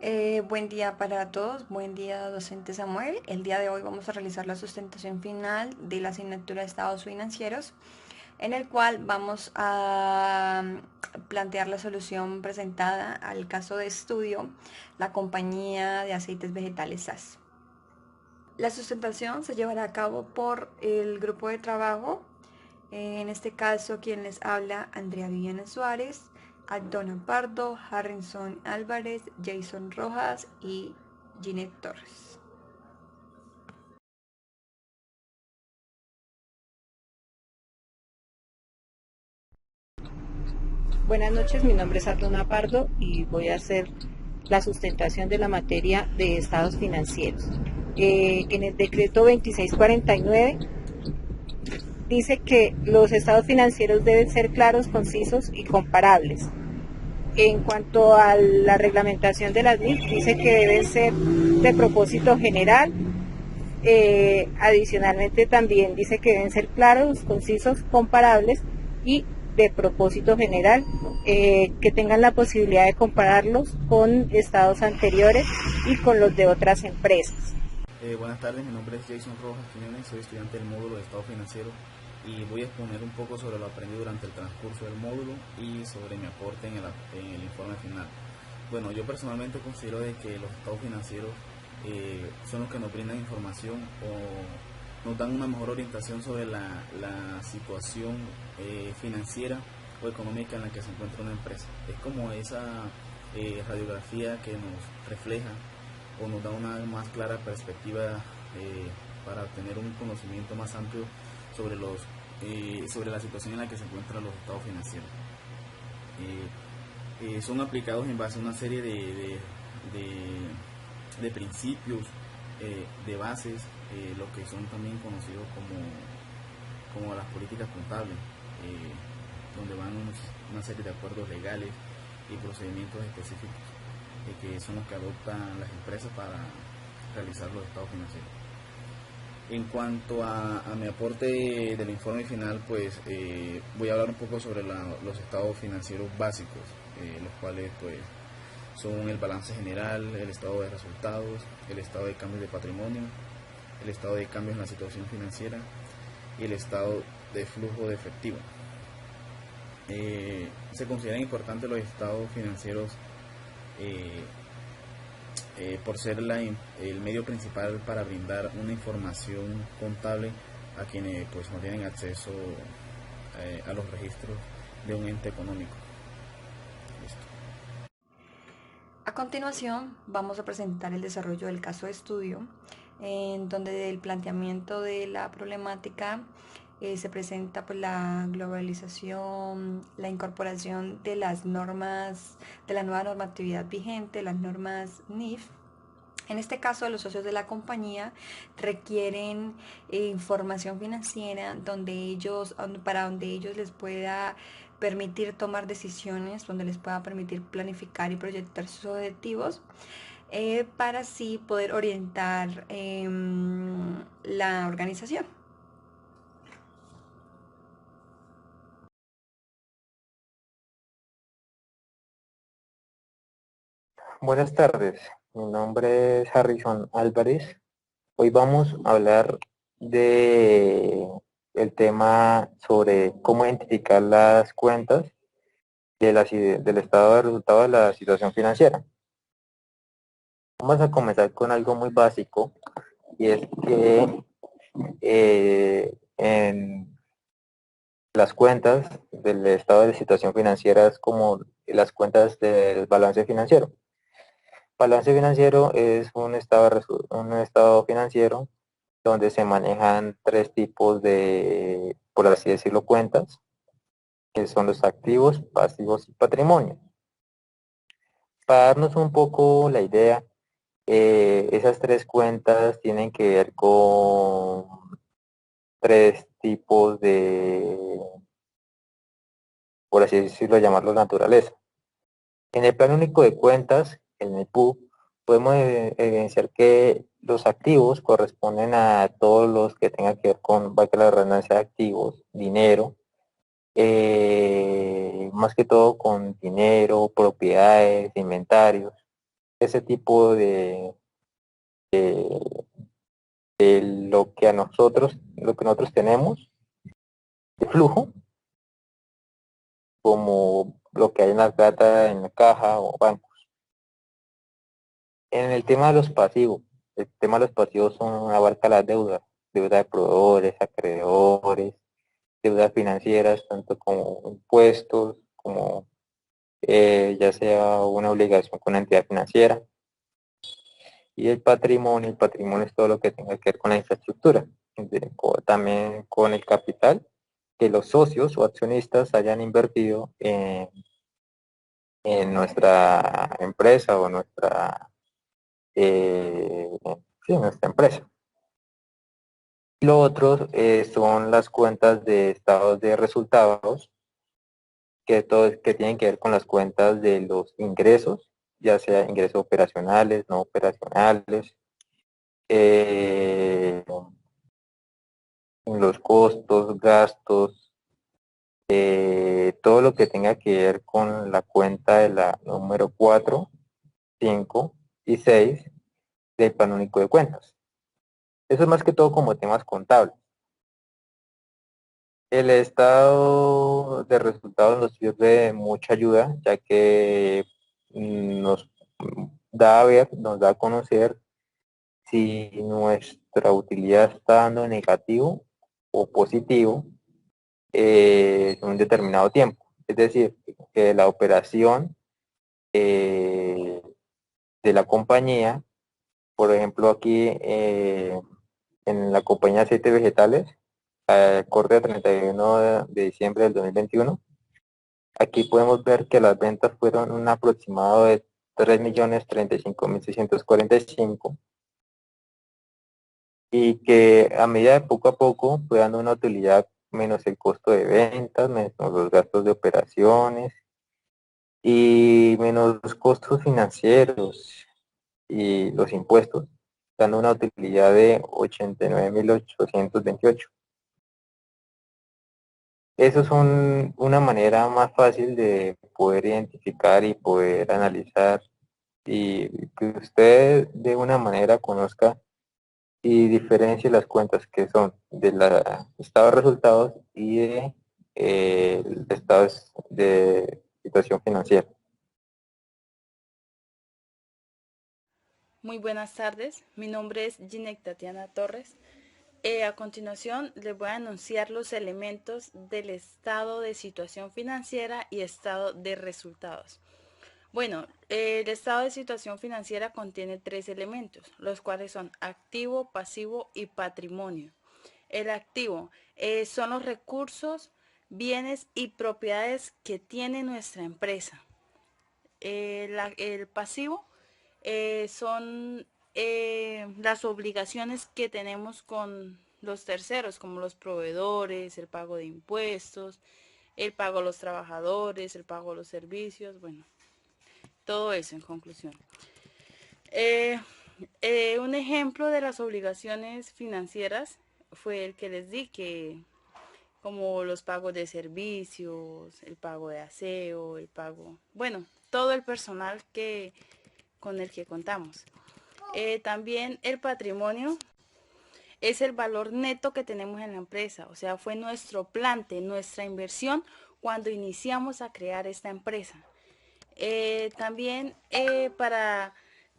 Buen día para todos, buen día docente Samuel. El día de hoy vamos a realizar la sustentación final de la asignatura de estados financieros, en el cual vamos a plantear la solución presentada al caso de estudio, la compañía de aceites vegetales SAS. La sustentación se llevará a cabo por el grupo de trabajo, en este caso quien les habla, Andrea Viviana Suárez, Aldona Pardo, Harrison Álvarez, Jason Rojas y Ginette Torres. Buenas noches, mi nombre es Ardona Pardo y voy a hacer la sustentación de la materia de estados financieros. En el decreto 2649 dice que los estados financieros deben ser claros, concisos y comparables. En cuanto a la reglamentación de las NIF, dice que deben ser de propósito general. Adicionalmente también dice que deben ser claros, concisos, comparables y de propósito general, que tengan la posibilidad de compararlos con estados anteriores y con los de otras empresas. Buenas tardes, mi nombre es Jason Rojas Quiñones, soy estudiante del módulo de Estado Financiero y voy a exponer un poco sobre lo aprendido durante el transcurso del módulo y sobre mi aporte en el informe final. Bueno, yo personalmente considero de que los estados financieros son los que nos brindan información o nos dan una mejor orientación sobre la situación financiera o económica en la que se encuentra una empresa. Es como esa radiografía que nos refleja o nos da una más clara perspectiva para tener un conocimiento más amplio sobre sobre la situación en la que se encuentran los estados financieros. Son aplicados en base a una serie de principios, de bases, lo que son también conocidos como las políticas contables, donde van una serie de acuerdos legales y procedimientos específicos que son los que adoptan las empresas para realizar los estados financieros. En cuanto a mi aporte del informe final, pues voy a hablar un poco sobre los estados financieros básicos, los cuales pues son el balance general, el estado de resultados, el estado de cambios de patrimonio, el estado de cambios en la situación financiera y el estado de flujo de efectivo. Se consideran importantes los estados financieros eh, por ser el medio principal para brindar una información contable a quienes pues no tienen acceso a los registros de un ente económico. Listo. A continuación, vamos a presentar el desarrollo del caso de estudio, en donde el planteamiento de la problemática se presenta pues, la globalización, la incorporación de las normas, de la nueva normatividad vigente, las normas NIF. En este caso, los socios de la compañía requieren información financiera para donde ellos les pueda permitir tomar decisiones, donde les pueda permitir planificar y proyectar sus objetivos, para así poder orientar la organización. Buenas tardes, mi nombre es Harrison Álvarez. Hoy vamos a hablar de el tema sobre cómo identificar las cuentas del estado de resultado de la situación financiera. Vamos a comenzar con algo muy básico y es que en las cuentas del estado de situación financiera es como las cuentas del balance financiero. Balance financiero es un estado financiero donde se manejan tres tipos de, por así decirlo, cuentas, que son los activos, pasivos y patrimonio. Para darnos un poco la idea, esas tres cuentas tienen que ver con tres tipos de, por así decirlo, llamarlo naturaleza. En el plan único de cuentas, en el PU, podemos evidenciar que los activos corresponden a todos los que tengan que ver con, valga la redundancia, de activos, dinero, más que todo con dinero, propiedades, inventarios. ese tipo de lo que nosotros tenemos, de flujo, como lo que hay en la plata, en la caja o banco. En el tema de los pasivos, el tema de los pasivos abarca las deudas, deuda de proveedores, acreedores, deudas financieras, tanto como impuestos, como ya sea una obligación con una entidad financiera. Y el patrimonio es todo lo que tenga que ver con la infraestructura, también con el capital que los socios o accionistas hayan invertido en nuestra empresa o eh, nuestra empresa. Lo otro son las cuentas de estados de resultados, que tienen que ver con las cuentas de los ingresos, ya sea ingresos operacionales, no operacionales, los costos, gastos, todo lo que tenga que ver con la cuenta de la número 4, 5 y 6 del Plan Único de Cuentas. Eso es más que todo como temas contables. El estado de resultados nos sirve de mucha ayuda, ya que nos da a ver, nos da a conocer si nuestra utilidad está dando negativo o positivo en un determinado tiempo. Es decir, que la operación de la compañía, por ejemplo aquí en la compañía de aceites vegetales, corte a 31 de diciembre del 2021, aquí podemos ver que las ventas fueron un aproximado de 3.035.645 y que a medida de poco a poco fue dando una utilidad menos el costo de ventas, menos los gastos de operaciones y menos los costos financieros y los impuestos, dando una utilidad de 89.828. Eso es una manera más fácil de poder identificar y poder analizar y que usted de una manera conozca y diferencie las cuentas que son de la estado de resultados y de estados de situación financiera. Muy buenas tardes, mi nombre es Ginette Tatiana Torres. A continuación les voy a anunciar los elementos del estado de situación financiera y estado de resultados. Bueno, el estado de situación financiera contiene 3 elementos, los cuales son activo, pasivo y patrimonio. El activo son los recursos, bienes y propiedades que tiene nuestra empresa. El pasivo son las obligaciones que tenemos con los terceros, como los proveedores, el pago de impuestos, el pago a los trabajadores, el pago a los servicios, bueno, todo eso en conclusión. Un ejemplo de las obligaciones financieras fue el que les di, que como los pagos de servicios, el pago de aseo, el pago, bueno, todo el personal con el que contamos. También el patrimonio es el valor neto que tenemos en la empresa, o sea, fue nuestro plante, nuestra inversión cuando iniciamos a crear esta empresa. También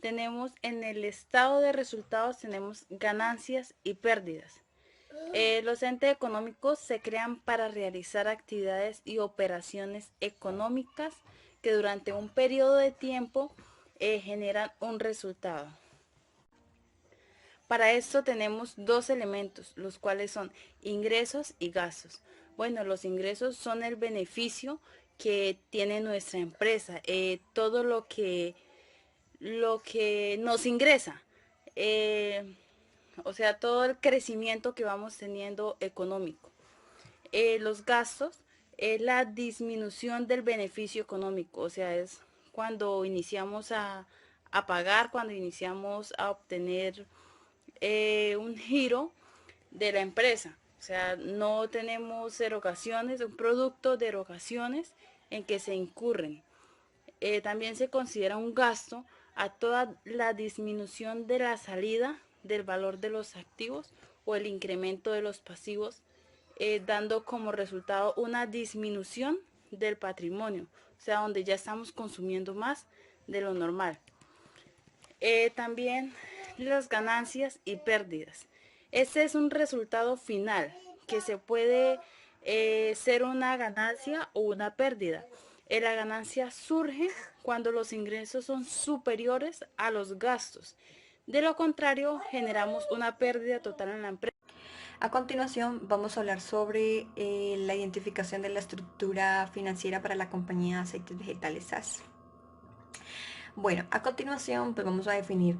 tenemos en el estado de resultados tenemos ganancias y pérdidas. Los entes económicos se crean para realizar actividades y operaciones económicas que durante un periodo de tiempo generan un resultado. Para esto tenemos 2 elementos, los cuales son ingresos y gastos. Bueno, los ingresos son el beneficio que tiene nuestra empresa, todo lo que nos ingresa, o sea, todo el crecimiento que vamos teniendo económico. Los gastos es la disminución del beneficio económico, o sea, es cuando iniciamos a pagar, cuando iniciamos a obtener un giro de la empresa. O sea, no tenemos erogaciones, un producto de erogaciones en que se incurren. También se considera un gasto a toda la disminución de la salida del valor de los activos o el incremento de los pasivos, dando como resultado una disminución del patrimonio, o sea, donde ya estamos consumiendo más de lo normal. También las ganancias y pérdidas. Este es un resultado final que se puede ser una ganancia o una pérdida. La ganancia surge cuando los ingresos son superiores a los gastos. De lo contrario, generamos una pérdida total en la empresa. A continuación vamos a hablar sobre la identificación de la estructura financiera para la compañía Aceites Vegetales SAS. Bueno, a continuación pues vamos a definir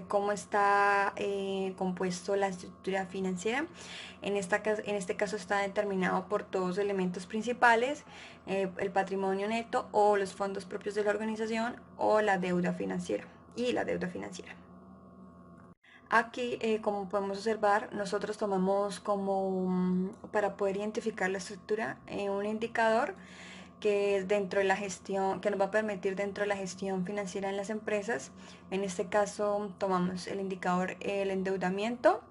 cómo está compuesto la estructura financiera. En este caso está determinado por dos elementos principales, el patrimonio neto o los fondos propios de la organización o la deuda financiera y la deuda financiera. Aquí, como podemos observar, nosotros tomamos para poder identificar la estructura un indicador que es dentro de la gestión, que nos va a permitir dentro de la gestión financiera en las empresas. En este caso tomamos el indicador el endeudamiento,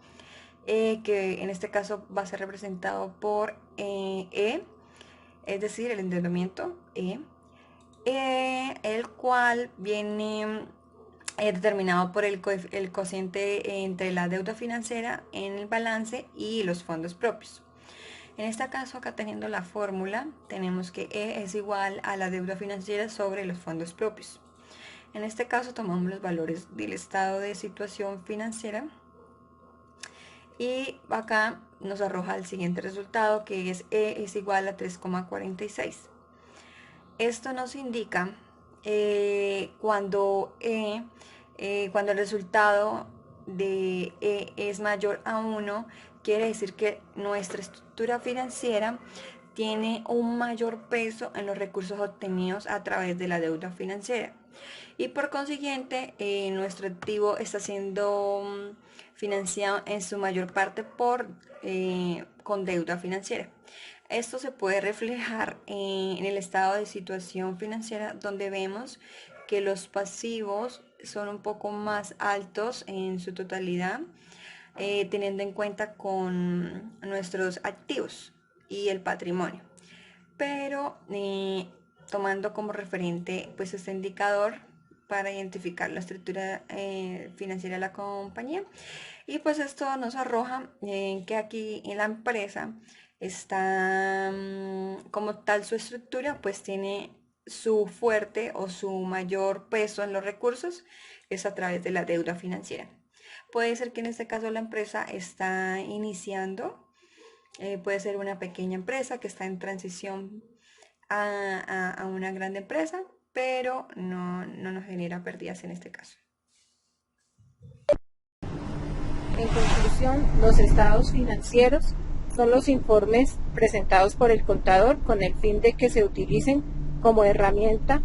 que en este caso va a ser representado por E, es decir, el endeudamiento el cual viene determinado por el cociente entre la deuda financiera en el balance y los fondos propios. En este caso, acá teniendo la fórmula, tenemos que E es igual a la deuda financiera sobre los fondos propios. En este caso tomamos los valores del estado de situación financiera y acá nos arroja el siguiente resultado, que es E es igual a 3,46. Esto nos indica cuando el resultado de E es mayor a 1, quiere decir que nuestra estructura financiera tiene un mayor peso en los recursos obtenidos a través de la deuda financiera y por consiguiente nuestro activo está siendo financiado en su mayor parte con deuda financiera. Esto se puede reflejar en el estado de situación financiera, donde vemos que los pasivos son un poco más altos en su totalidad, teniendo en cuenta con nuestros activos y el patrimonio. Pero tomando como referente pues este indicador para identificar la estructura financiera de la compañía, y pues esto nos arroja que aquí en la empresa está como tal su estructura, pues tiene su fuerte o su mayor peso en los recursos es a través de la deuda financiera. Puede ser que en este caso la empresa está iniciando, puede ser una pequeña empresa que está en transición a una gran empresa, pero no nos genera pérdidas en este caso. En conclusión, los estados financieros son los informes presentados por el contador con el fin de que se utilicen como herramienta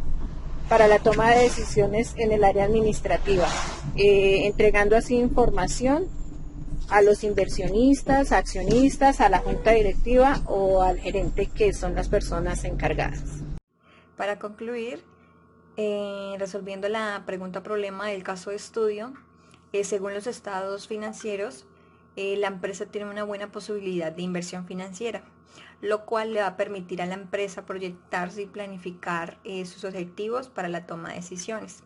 para la toma de decisiones en el área administrativa, entregando así información a los inversionistas, accionistas, a la junta directiva o al gerente, que son las personas encargadas. Para concluir, resolviendo la pregunta problema del caso de estudio, según los estados financieros, la empresa tiene una buena posibilidad de inversión financiera, lo cual le va a permitir a la empresa proyectarse y planificar sus objetivos para la toma de decisiones.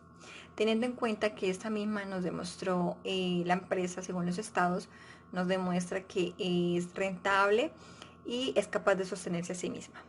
Teniendo en cuenta que esta misma nos demostró la empresa, según los estados, nos demuestra que es rentable y es capaz de sostenerse a sí misma.